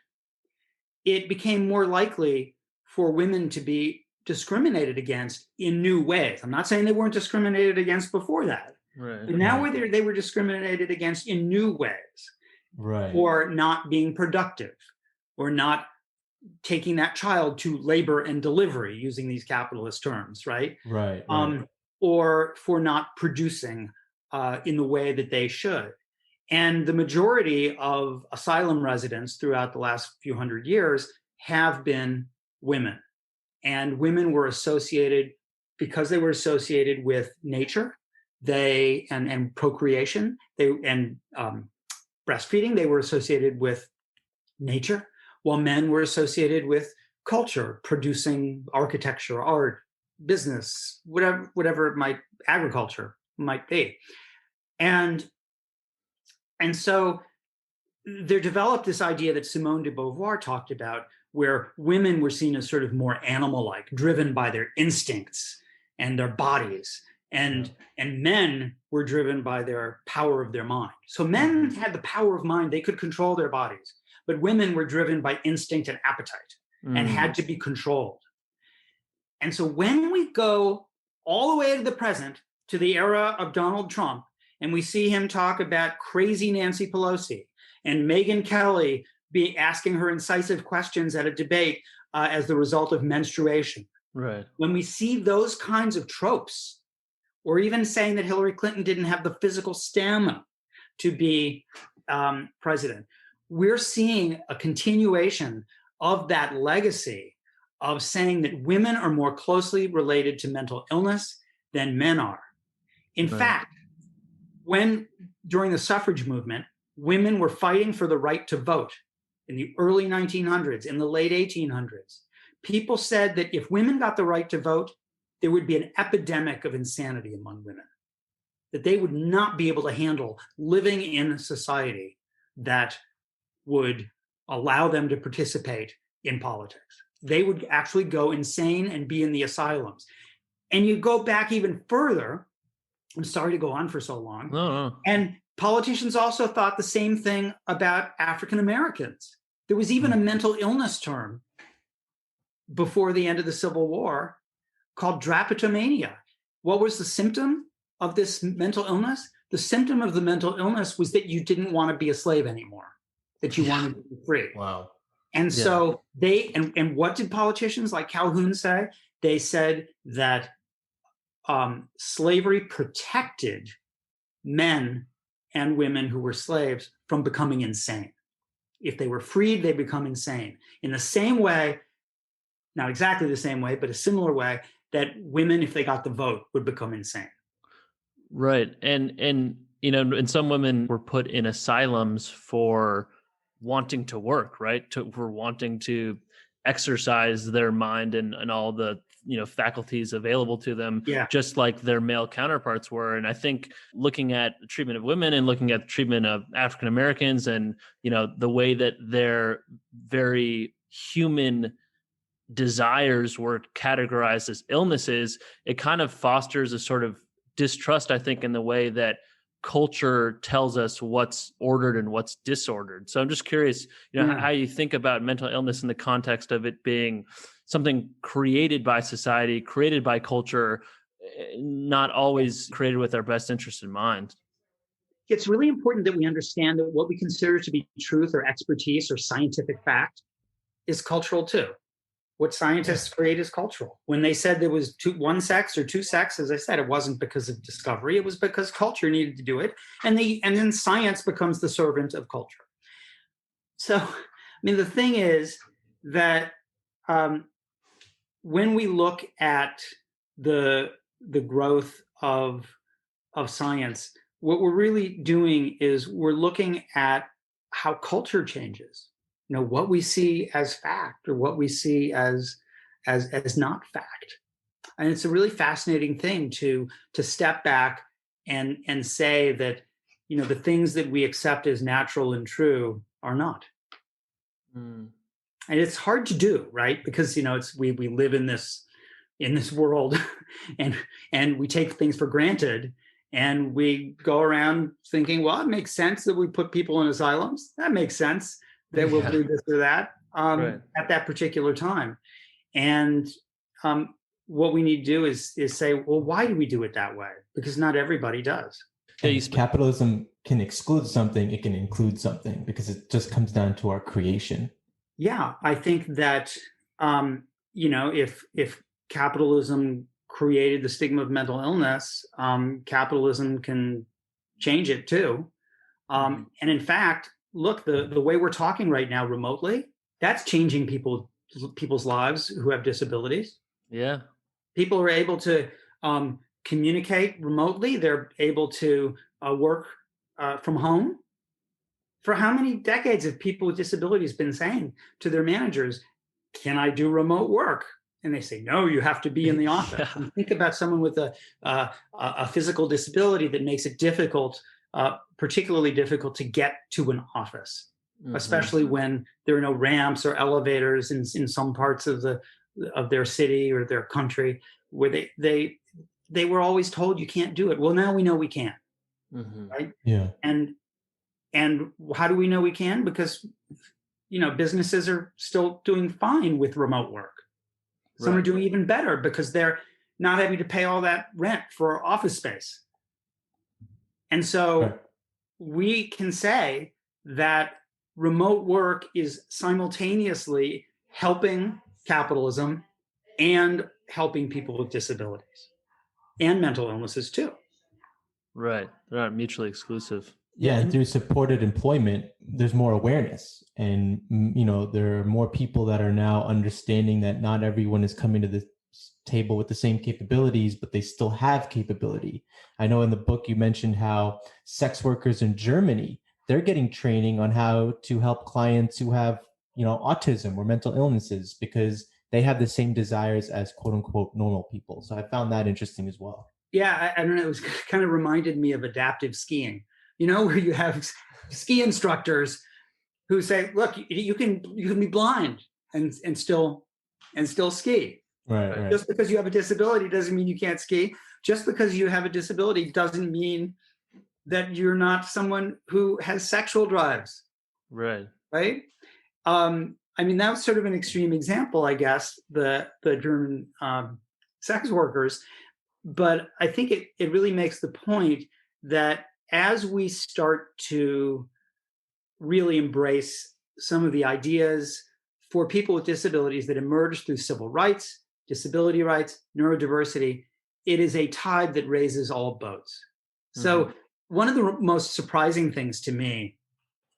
it became more likely for women to be discriminated against in new ways. I'm not saying they weren't discriminated against before that, Right. but now they were discriminated against in new ways, right, or not being productive, or not taking that child to labor and delivery, using these capitalist terms, right? Right. Or for not producing in the way that they should. And the majority of asylum residents throughout the last few hundred years have been women. And women were associated, because they were associated with nature, and procreation, and breastfeeding, they were associated with nature, while men were associated with culture, producing architecture, art, business, whatever it might, agriculture might be. And so there developed this idea that Simone de Beauvoir talked about, where women were seen as sort of more animal-like, driven by their instincts and their bodies, and men were driven by their power of their mind. So men had the power of mind, they could control their bodies, but women were driven by instinct and appetite and had to be controlled. And so when we go all the way to the present, to the era of Donald Trump, and we see him talk about crazy Nancy Pelosi and Megyn Kelly be asking her incisive questions at a debate as the result of menstruation. Right. When we see those kinds of tropes, or even saying that Hillary Clinton didn't have the physical stamina to be president, we're seeing a continuation of that legacy of saying that women are more closely related to mental illness than men are. In fact, when during the suffrage movement, women were fighting for the right to vote in the early 1900s, in the late 1800s, people said that if women got the right to vote, there would be an epidemic of insanity among women, that they would not be able to handle living in a society that would allow them to participate in politics. They would actually go insane and be in the asylums. And you go back even further. I'm sorry to go on for so long. No. And politicians also thought the same thing about African Americans. There was even a mental illness term before the end of the Civil War called drapetomania. What was the symptom of this mental illness? The symptom of the mental illness was that you didn't want to be a slave anymore, that you wanted to be free. Wow. And so and what did politicians like Calhoun say? They said that slavery protected men and women who were slaves from becoming insane. If they were freed, they become insane. In the same way, not exactly the same way, but a similar way, that women, if they got the vote, would become insane. Right. And and some women were put in asylums for wanting to work, right? For wanting to exercise their mind and all the faculties available to them, just like their male counterparts were. And I think looking at the treatment of women and looking at the treatment of African Americans and the way that their very human desires were categorized as illnesses, it kind of fosters a sort of distrust, I think, in the way that culture tells us what's ordered and what's disordered. So I'm just curious, how you think about mental illness in the context of it being something created by society, created by culture, not always created with our best interest in mind. It's really important that we understand that what we consider to be truth or expertise or scientific fact is cultural too. What scientists create is cultural. When they said there was one sex or two sex, as I said, it wasn't because of discovery. It was because culture needed to do it. And then science becomes the servant of culture. So, I mean, the thing is that when we look at the growth of science, what we're really doing is we're looking at how culture changes. What we see as fact or what we see as not fact. And it's a really fascinating thing to step back and say that, the things that we accept as natural and true are not. And it's hard to do, right? Because, we live in this world and we take things for granted and we go around thinking, well, it makes sense that we put people in asylums. That makes sense. That will do this or that at that particular time. And what we need to do is say, well, why do we do it that way? Because not everybody does. Capitalism can exclude something, it can include something, because it just comes down to our creation. Yeah, I think that, if capitalism created the stigma of mental illness, capitalism can change it too. And in fact, look, the way we're talking right now remotely, that's changing people's lives who have disabilities. Yeah. People are able to communicate remotely. They're able to work from home. For how many decades have people with disabilities been saying to their managers, can I do remote work? And they say, no, you have to be in the office. And think about someone with a physical disability that makes it difficult, particularly difficult to get to an office, especially when there are no ramps or elevators in some parts of their city or their country, where they were always told you can't do it. Well, now we know we can, right? Yeah. And how do we know we can? Because businesses are still doing fine with remote work. Some are doing even better because they're not having to pay all that rent for office space. And so we can say that remote work is simultaneously helping capitalism and helping people with disabilities and mental illnesses too. Right. They're not mutually exclusive. Yeah, and through supported employment, there's more awareness, and there are more people that are now understanding that not everyone is coming to the table with the same capabilities, but they still have capability. I know in the book you mentioned how sex workers in Germany, they're getting training on how to help clients who have autism or mental illnesses because they have the same desires as quote unquote normal people. So I found that interesting as well. Yeah, I don't know. It was kind of reminded me of adaptive skiing, where you have ski instructors who say, "Look, you can be blind and still ski. Right. Just because you have a disability doesn't mean you can't ski. Just because you have a disability doesn't mean that you're not someone who has sexual drives." Right. I mean, that was sort of an extreme example, I guess, the German sex workers. But I think it really makes the point that as we start to really embrace some of the ideas for people with disabilities that emerge through civil rights, disability rights, neurodiversity, it is a tide that raises all boats. So one of the most surprising things to me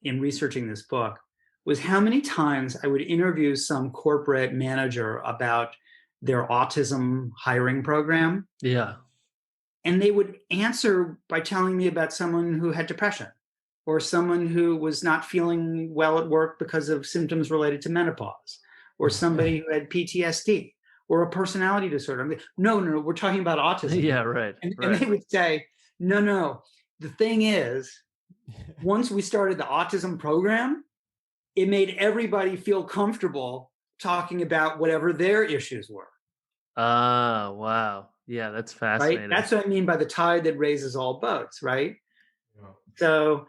in researching this book was how many times I would interview some corporate manager about their autism hiring program. Yeah. And they would answer by telling me about someone who had depression or someone who was not feeling well at work because of symptoms related to menopause or somebody who had PTSD or a personality disorder. I'm like, no, we're talking about autism. Yeah, right. And they would say, no, the thing is, once we started the autism program, it made everybody feel comfortable talking about whatever their issues were. Ah, wow. Yeah, that's fascinating. Right? That's what I mean by the tide that raises all boats, right? Yeah. So,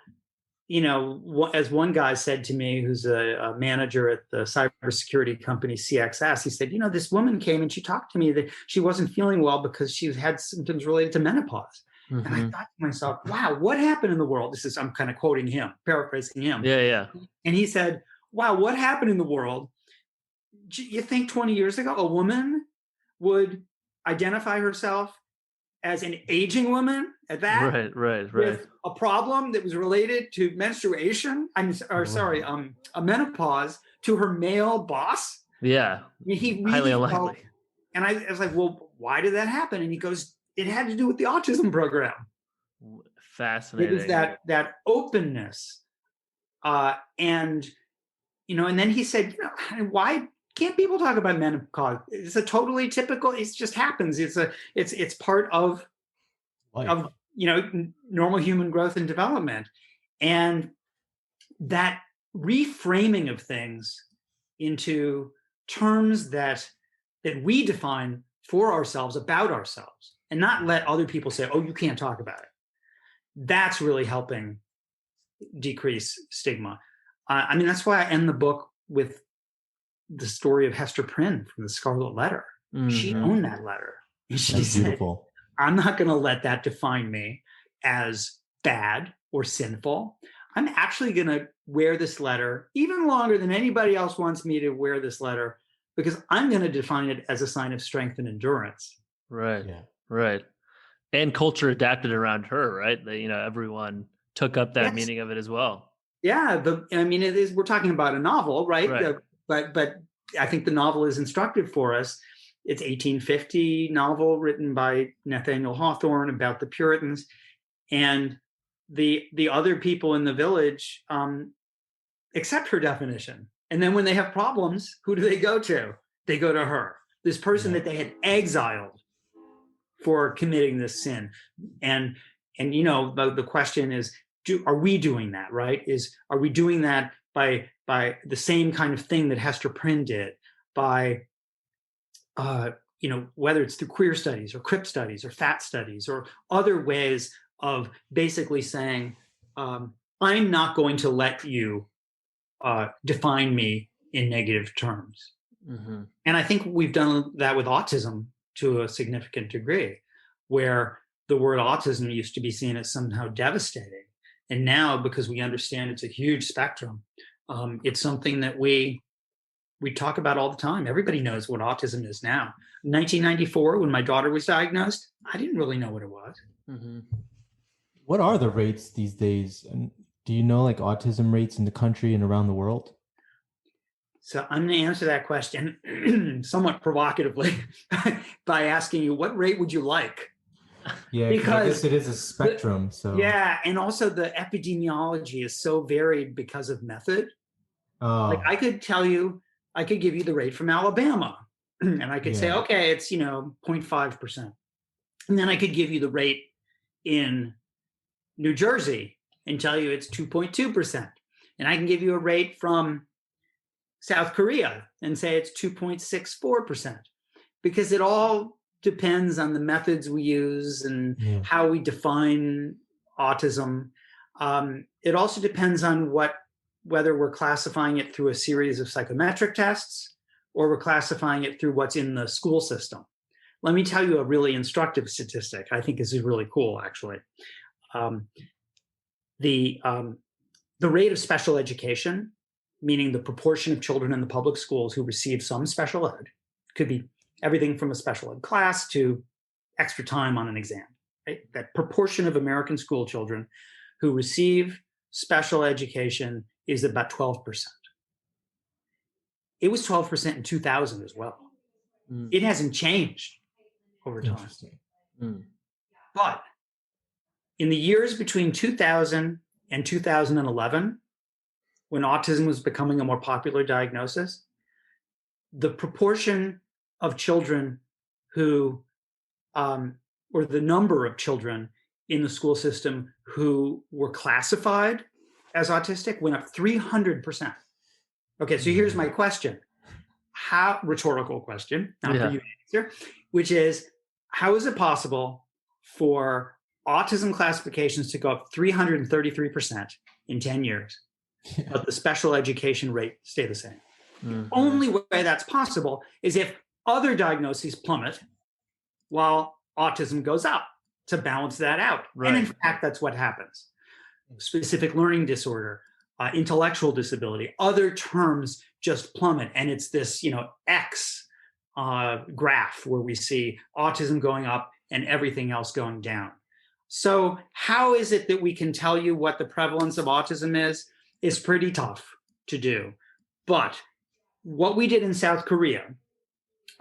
as one guy said to me, who's a manager at the cybersecurity company CXS, he said, this woman came and she talked to me that she wasn't feeling well because she had symptoms related to menopause. And I thought to myself, wow, what happened in the world? I'm kind of quoting him, paraphrasing him. Yeah. And he said, wow, what happened in the world? You think 20 years ago, a woman would identify herself as an aging woman at that? Right. With a problem that was related to menstruation, a menopause to her male boss? Yeah. I mean, he really highly unlikely. And I was like, well, why did that happen? And he goes, it had to do with the autism program. Fascinating. It was that openness. And then he said, why can't people talk about menopause? It's a totally typical, it just happens. It's part of life. Of normal human growth and development. And that reframing of things into terms that we define for ourselves, about ourselves, and not let other people say, oh, you can't talk about it. That's really helping decrease stigma. I mean, that's why I end the book with the story of Hester Prynne from the Scarlet Letter. She owned that letter. And she said, beautiful. I'm not going to let that define me as bad or sinful. I'm actually going to wear this letter even longer than anybody else wants me to wear this letter, because I'm going to define it as a sign of strength and endurance. Right. Yeah. Right. And culture adapted around her, right? Everyone took up that meaning of it as well. Yeah. We're talking about a novel, right? But I think the novel is instructive for us. It's 1850 novel written by Nathaniel Hawthorne about the Puritans, and the other people in the village accept her definition. And then when they have problems, who do they go to? They go to her, this person that they had exiled for committing this sin. And the question is, are we doing that? Right? Are we doing that by the same kind of thing that Hester Prynne did, by whether it's through queer studies or crip studies or fat studies or other ways of basically saying, I'm not going to let you define me in negative terms. And I think we've done that with autism to a significant degree, where the word autism used to be seen as somehow devastating. And now, because we understand it's a huge spectrum, it's something that we talk about all the time. Everybody knows what autism is now. 1994, when my daughter was diagnosed, I didn't really know what it was. What are the rates these days? And do you know like autism rates in the country and around the world? So I'm going to answer that question somewhat provocatively by asking you, what rate would you like? Yeah, because I guess Because it is a spectrum. yeah, and also the epidemiology is so varied because of method. Like Oh, I could tell you, I could give you the rate from Alabama, and I could say, yeah. okay, it's 0.5%. And then I could give you the rate in New Jersey and tell you it's 2.2%. And I can give you a rate from South Korea and say it's 2.64%, because it all depends on the methods we use and Yeah. how we define autism. It also depends on whether we're classifying it through a series of psychometric tests or we're classifying it through what's in the school system. Let me tell you a really instructive statistic. I think this is really cool, actually. Um, the rate of special education, meaning the proportion of children in the public schools who receive some special ed, could be everything from a special ed class to extra time on an exam. Right? That proportion of American school children who receive special education is about 12%. It was 12% in 2000 as well. It hasn't changed over time. Interesting. But in the years between 2000 and 2011, when autism was becoming a more popular diagnosis, the proportion of children who, or the number of children in the school system who were classified as autistic went up 300%. Okay, so here's my question. Rhetorical question, not for you to answer, which is, how is it possible for autism classifications to go up 333% in 10 years, but the special education rate stay the same? The only way that's possible is if other diagnoses plummet while autism goes up to balance that out. Right. And in fact, that's what happens. Specific learning disorder, intellectual disability, other terms just plummet. And it's this, X graph where we see autism going up and everything else going down. So how is it that we can tell you what the prevalence of autism is? It's pretty tough to do. But what we did in South Korea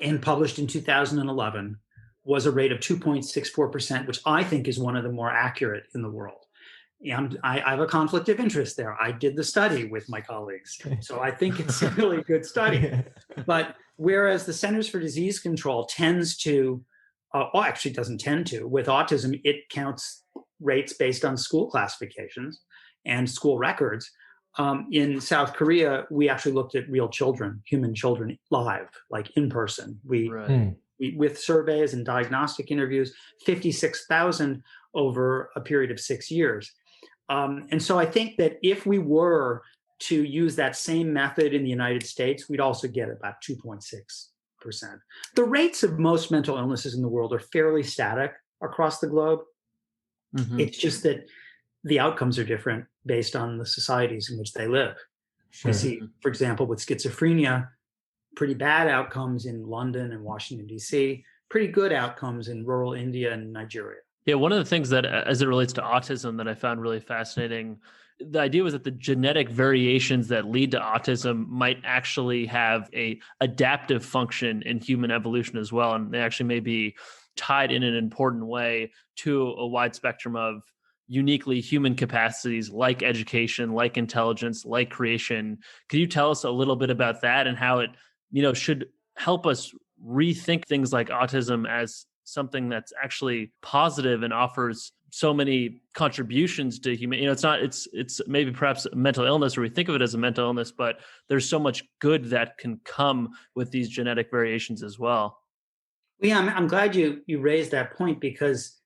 and published in 2011 was a rate of 2.64%, which I think is one of the more accurate in the world. And I have a conflict of interest there. I did the study with my colleagues, so I think it's a really good study. But whereas the Centers for Disease Control tends to, actually doesn't tend to, with autism, it counts rates based on school classifications and school records. In South Korea, we actually looked at real children, human children, live, like in person. We with surveys and diagnostic interviews, 56,000 over a period of 6 years. And so I think that if we were to use that same method in the United States, we'd also get about 2.6%. The rates of most mental illnesses in the world are fairly static across the globe. It's just that the outcomes are different based on the societies in which they live. Sure. You see, for example, with schizophrenia, pretty bad outcomes in London and Washington, D.C., pretty good outcomes in rural India and Nigeria. Yeah, one of the things that, as it relates to autism, that I found really fascinating, the idea was that the genetic variations that lead to autism might actually have a adaptive function in human evolution as well, and they actually may be tied in an important way to a wide spectrum of uniquely human capacities like education, like intelligence, like creation. Could you tell us a little bit about that and how it, should help us rethink things like autism as something that's actually positive and offers so many contributions to human, it's maybe perhaps a mental illness, or we think of it as a mental illness, but there's so much good that can come with these genetic variations as well. Yeah, I'm glad you raised that point, because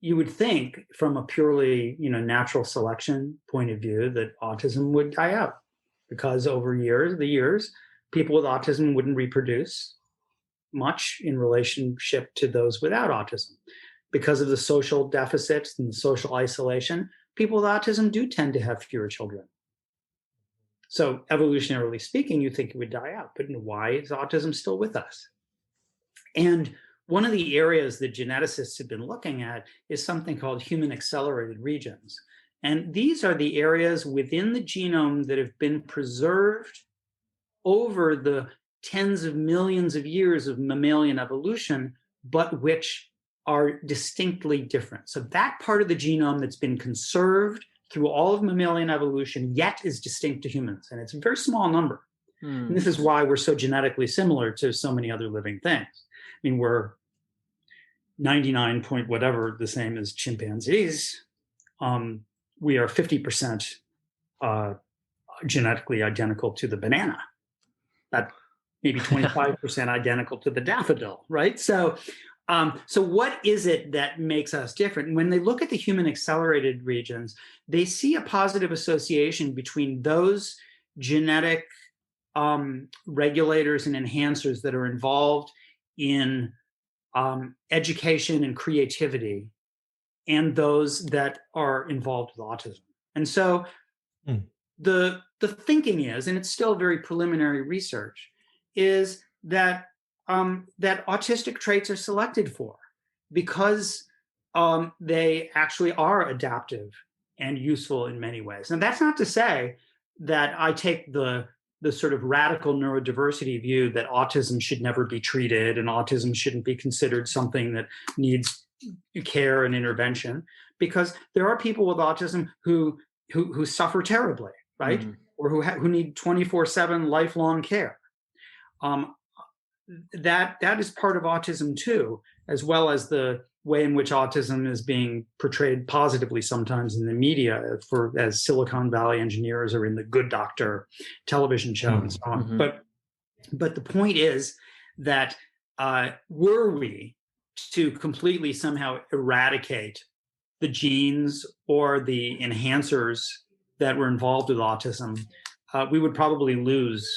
you would think from a purely, natural selection point of view that autism would die out, because over the years, people with autism wouldn't reproduce much in relationship to those without autism. Because of the social deficits and the social isolation, people with autism do tend to have fewer children. So evolutionarily speaking, you think it would die out, but why is autism still with us? And one of the areas that geneticists have been looking at is something called human accelerated regions. And these are the areas within the genome that have been preserved over the tens of millions of years of mammalian evolution, but which are distinctly different. So that part of the genome that's been conserved through all of mammalian evolution, yet is distinct to humans. And it's a very small number. And this is why we're so genetically similar to so many other living things. I mean, we're 99 point whatever the same as chimpanzees. We are 50% genetically identical to the banana. That maybe 25% identical to the daffodil, right? So what is it that makes us different? And when they look at the human accelerated regions, they see a positive association between those genetic regulators and enhancers that are involved in education and creativity, and those that are involved with autism. And so the thinking is, and it's still very preliminary research, is that that autistic traits are selected for because they actually are adaptive and useful in many ways. And that's not to say that I take the sort of radical neurodiversity view that autism should never be treated and autism shouldn't be considered something that needs care and intervention, because there are people with autism who suffer terribly, right? Or who need 24/7 lifelong care. That is part of autism too, as well as the way in which autism is being portrayed positively sometimes in the media as Silicon Valley engineers or in the Good Doctor television show and so on. But the point is that were we to completely somehow eradicate the genes or the enhancers that were involved with autism, we would probably lose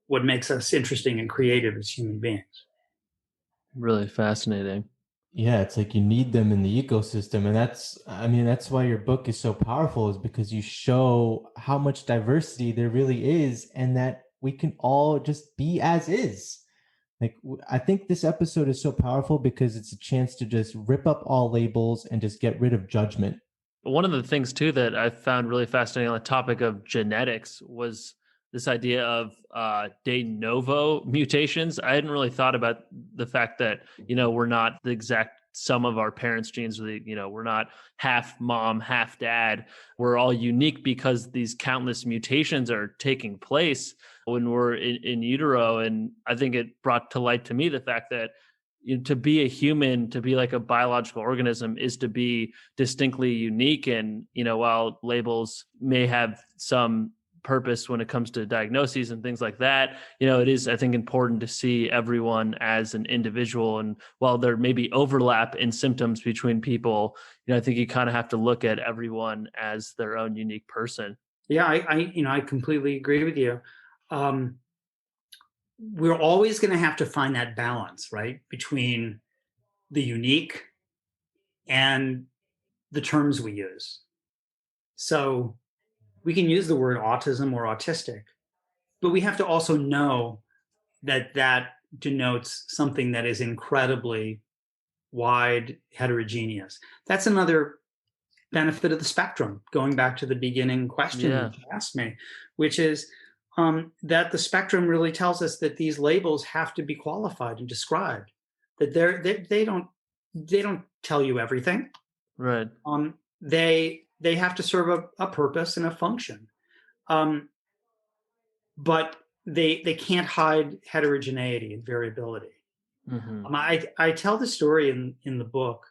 what makes us interesting and creative as human beings. Really fascinating. Yeah, it's like you need them in the ecosystem. And that's why your book is so powerful, is because you show how much diversity there really is and that we can all just be as is. Like, I think this episode is so powerful because it's a chance to just rip up all labels and just get rid of judgment. One of the things too that I found really fascinating on the topic of genetics was this idea of de novo mutations. I hadn't really thought about the fact that, we're not the exact sum of our parents' genes. We're not half mom, half dad. We're all unique because these countless mutations are taking place when we're in utero. And I think it brought to light to me the fact that to be a human, to be like a biological organism, is to be distinctly unique. And, while labels may have some purpose when it comes to diagnoses and things like that, it is, I think, important to see everyone as an individual. And while there may be overlap in symptoms between people, I think you kind of have to look at everyone as their own unique person. Yeah, I completely agree with you. We're always going to have to find that balance, right, between the unique and the terms we use. So we can use the word autism or autistic, but we have to also know that that denotes something that is incredibly wide, heterogeneous. That's another benefit of the spectrum, going back to the beginning question that you asked me, which is that the spectrum really tells us that these labels have to be qualified and described, that they don't tell you everything. Right. They have to serve a purpose and a function, but they can't hide heterogeneity and variability. I tell the story in the book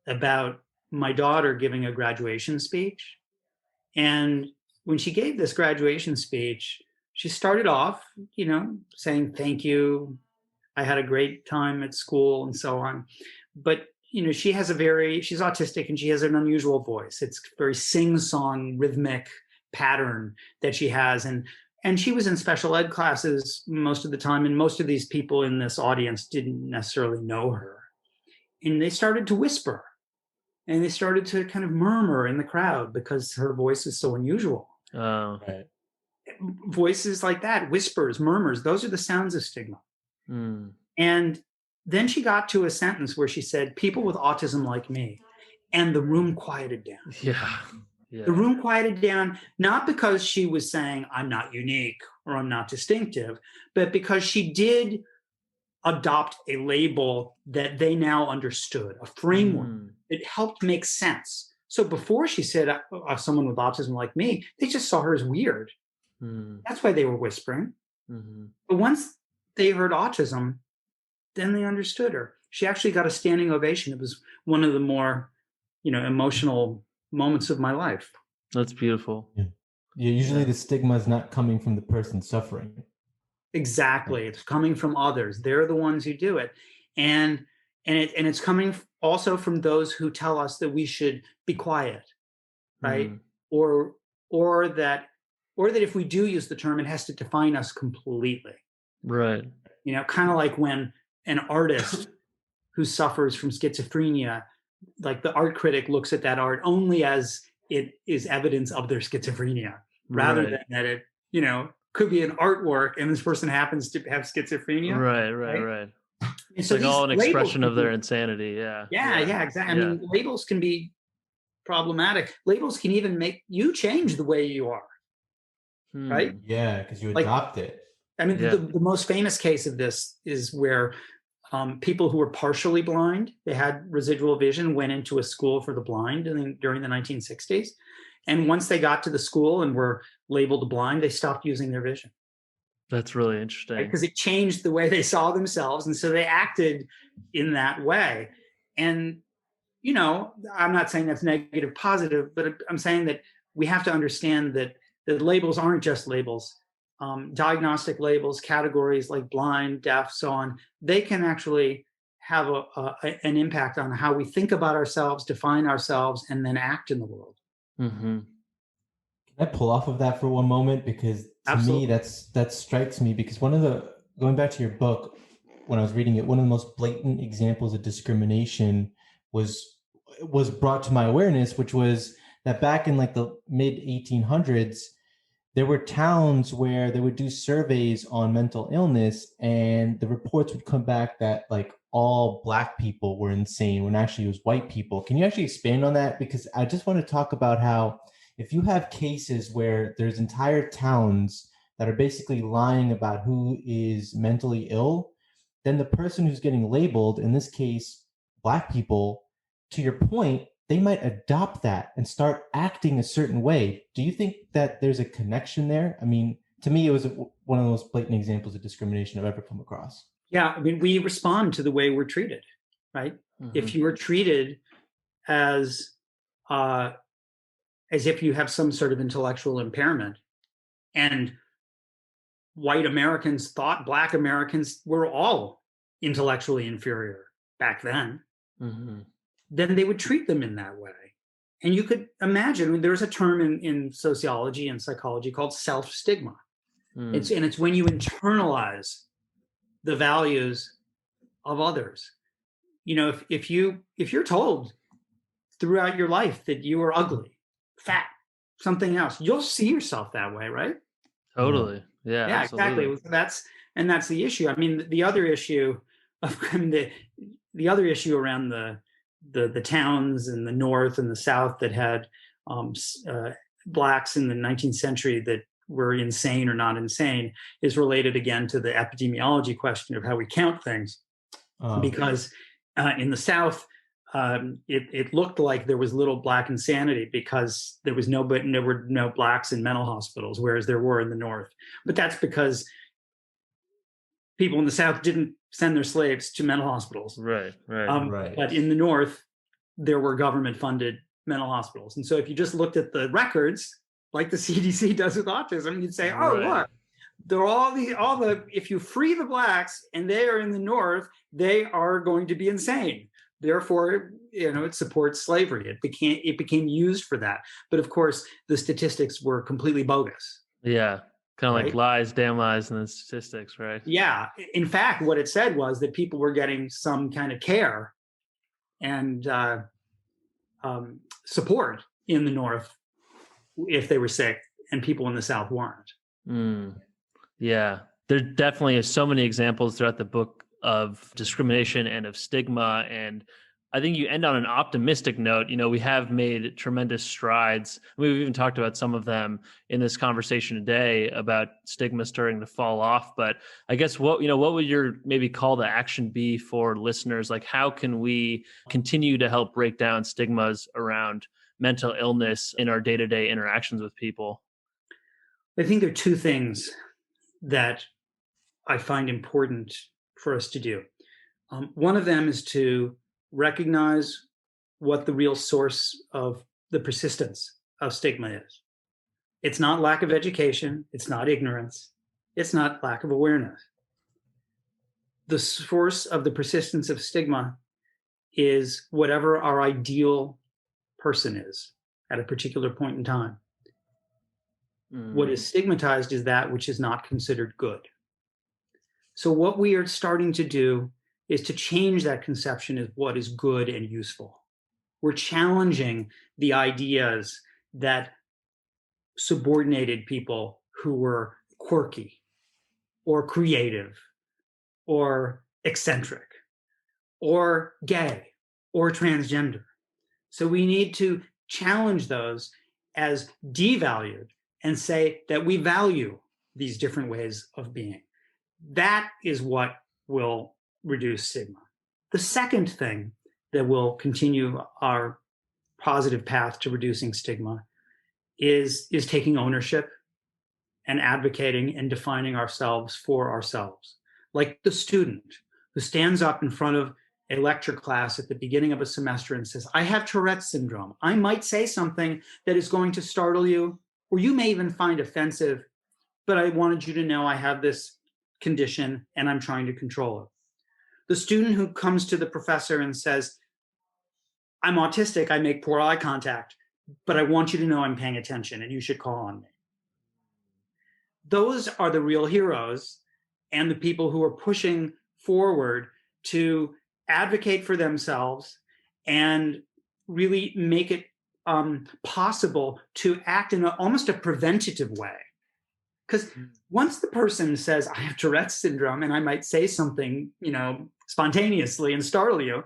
about my daughter giving a graduation speech, and when she gave this graduation speech, she started off, saying thank you, I had a great time at school, and so on. But she's autistic and she has an unusual voice. It's very sing-song rhythmic pattern that she has. And she was in special ed classes most of the time. And most of these people in this audience didn't necessarily know her. And they started to whisper and they started to kind of murmur in the crowd because her voice is so unusual. Oh, right. Voices like that, whispers, murmurs, those are the sounds of stigma. And then she got to a sentence where she said, people with autism like me, and the room quieted down. Yeah. The room quieted down, not because she was saying, I'm not unique or I'm not distinctive, but because she did adopt a label that they now understood, a framework. It helped make sense. So before she said, someone with autism like me, they just saw her as weird. That's why they were whispering. But once they heard autism, then they understood her. She actually got a standing ovation. It was one of the more, emotional moments of my life. That's beautiful. Yeah. Usually the stigma is not coming from the person suffering. Exactly. It's coming from others. They're the ones who do it. And it's coming also from those who tell us that we should be quiet, right? Or that if we do use the term, it has to define us completely. Right. Kind of like when an artist who suffers from schizophrenia, like the art critic looks at that art only as it is evidence of their schizophrenia, rather than that it, could be an artwork and this person happens to have schizophrenia. Right. It's so like all an expression of their insanity. Yeah, exactly. I mean, labels can be problematic. Labels can even make you change the way you are. Right? Yeah, because you adopt it. I mean, the most famous case of this is where people who were partially blind, they had residual vision, went into a school for the blind during the 1960s. And once they got to the school and were labeled blind, they stopped using their vision. That's really interesting. Because it changed the way they saw themselves. And so they acted in that way. And, I'm not saying that's negative, positive, but I'm saying that we have to understand that labels aren't just labels. Diagnostic labels, categories like blind, deaf, so on, they can actually have an impact on how we think about ourselves, define ourselves, and then act in the world. Can I pull off of that for one moment? Because to me, that strikes me, because going back to your book, when I was reading it, one of the most blatant examples of discrimination was brought to my awareness, which was that back in like the mid 1800s, there were towns where they would do surveys on mental illness, and the reports would come back that like all Black people were insane when actually it was white people. Can you actually expand on that? Because I just want to talk about how if you have cases where there's entire towns that are basically lying about who is mentally ill, then the person who's getting labeled, in this case, Black people, to your point, they might adopt that and start acting a certain way. Do you think that there's a connection there? I mean, to me, it was one of the most blatant examples of discrimination I've ever come across. Yeah, I mean, we respond to the way we're treated, right? If you are treated as if you have some sort of intellectual impairment, and white Americans thought Black Americans were all intellectually inferior back then, then they would treat them in that way. And you could imagine, I mean, there's a term in sociology and psychology called self-stigma. It's when you internalize the values of others. If you're told throughout your life that you are ugly, fat, something else, you'll see yourself that way, right? Totally. Yeah, exactly. That's the issue. I mean, the other issue around the towns in the North and the South that had Blacks in the 19th century that were insane or not insane is related again to the epidemiology question of how we count things. Because in the South, it looked like there was little Black insanity because there were no Blacks in mental hospitals, whereas there were in the North. But that's because people in the South didn't send their slaves to mental hospitals. Right. But in the North, there were government-funded mental hospitals. And so if you just looked at the records, like the CDC does with autism, you'd say, look, there are if you free the Blacks and they are in the North, they are going to be insane. Therefore, it supports slavery. It became used for that. But of course, the statistics were completely bogus. Yeah. Kind of like lies, damn lies, and the statistics, right? Yeah. In fact, what it said was that people were getting some kind of care and support in the North if they were sick, and people in the South weren't. Yeah. There definitely is so many examples throughout the book of discrimination and of stigma. And I think you end on an optimistic note. We have made tremendous strides. We've even talked about some of them in this conversation today about stigma starting to fall off. But I guess what would your maybe call to action be for listeners? Like, how can we continue to help break down stigmas around mental illness in our day-to-day interactions with people? I think there are two things that I find important for us to do. One of them is to recognize what the real source of the persistence of stigma is. It's not lack of education. It's not ignorance. It's not lack of awareness. The source of the persistence of stigma is whatever our ideal person is at a particular point in time. What is stigmatized is that which is not considered good. So what we are starting to do is to change that conception of what is good and useful. We're challenging the ideas that subordinated people who were quirky or creative or eccentric or gay or transgender. So we need to challenge those as devalued and say that we value these different ways of being. That is what will reduce stigma. The second thing that will continue our positive path to reducing stigma is taking ownership and advocating and defining ourselves for ourselves. Like the student who stands up in front of a lecture class at the beginning of a semester and says, I have Tourette's syndrome. I might say something that is going to startle you, or you may even find offensive, but I wanted you to know I have this condition and I'm trying to control it. The student who comes to the professor and says, I'm autistic, I make poor eye contact, but I want you to know I'm paying attention and you should call on me. Those are the real heroes and the people who are pushing forward to advocate for themselves and really make it possible to act in almost a preventative way. Because once the person says, I have Tourette's syndrome and I might say something, spontaneously and startle you,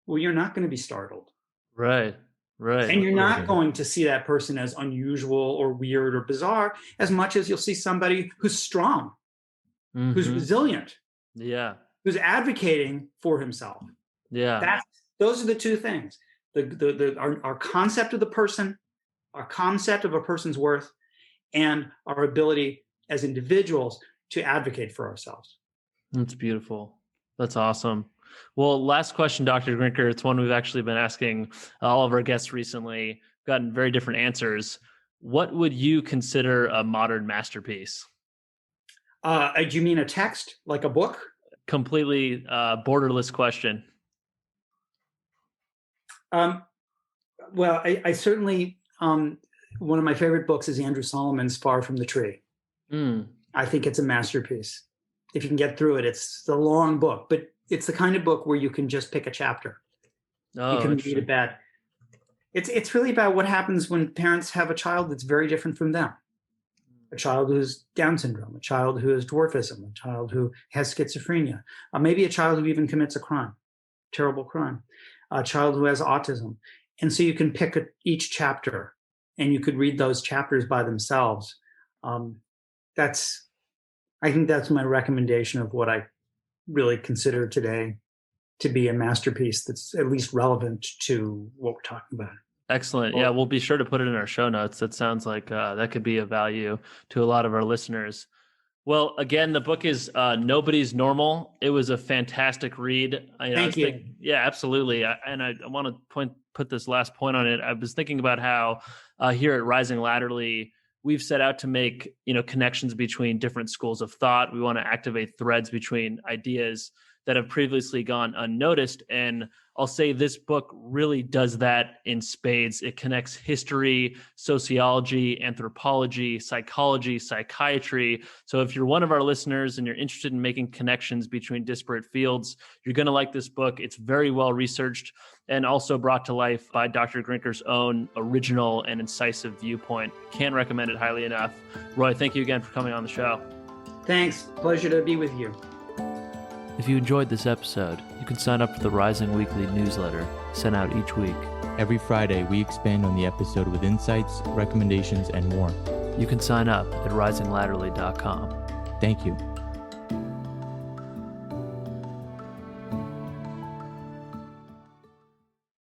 well, you're not going to be startled. Right. And you're not going to see that person as unusual or weird or bizarre as much as you'll see somebody who's strong, who's resilient, who's advocating for himself. Those are the two things. Our concept of the person, our concept of a person's worth, and our ability as individuals to advocate for ourselves. That's beautiful. That's awesome. Well, last question, Dr. Grinker. It's one we've actually been asking all of our guests recently, gotten very different answers. What would you consider a modern masterpiece? Do you mean a text, like a book? Completely borderless question. Well, I certainly, one of my favorite books is Andrew Solomon's Far from the Tree. I think it's a masterpiece. If you can get through it, it's a long book, but it's the kind of book where you can just pick a chapter. You can read it back. It's really about what happens when parents have a child that's very different from them. A child who has Down syndrome, a child who has dwarfism, a child who has schizophrenia, maybe a child who even commits a crime, terrible crime, a child who has autism. And so you can pick each chapter and you could read those chapters by themselves. I think that's my recommendation of what I really consider today to be a masterpiece that's at least relevant to what we're talking about. Excellent. Yeah, we'll be sure to put it in our show notes. That sounds like that could be of value to a lot of our listeners. Well, again, the book is Nobody's Normal. It was a fantastic read. Thank you. Yeah, absolutely. I want to put this last point on it. I was thinking about how here at Rising Laterally, we've set out to make connections between different schools of thought. We want to activate threads between ideas that have previously gone unnoticed. And I'll say this book really does that in spades. It connects history, sociology, anthropology, psychology, psychiatry. So if you're one of our listeners and you're interested in making connections between disparate fields, you're going to like this book. It's very well researched and also brought to life by Dr. Grinker's own original and incisive viewpoint. Can't recommend it highly enough. Roy, thank you again for coming on the show. Thanks. Pleasure to be with you. If you enjoyed this episode, you can sign up for the Rising Weekly newsletter sent out each week. Every Friday, we expand on the episode with insights, recommendations, and more. You can sign up at risinglatterly.com. Thank you.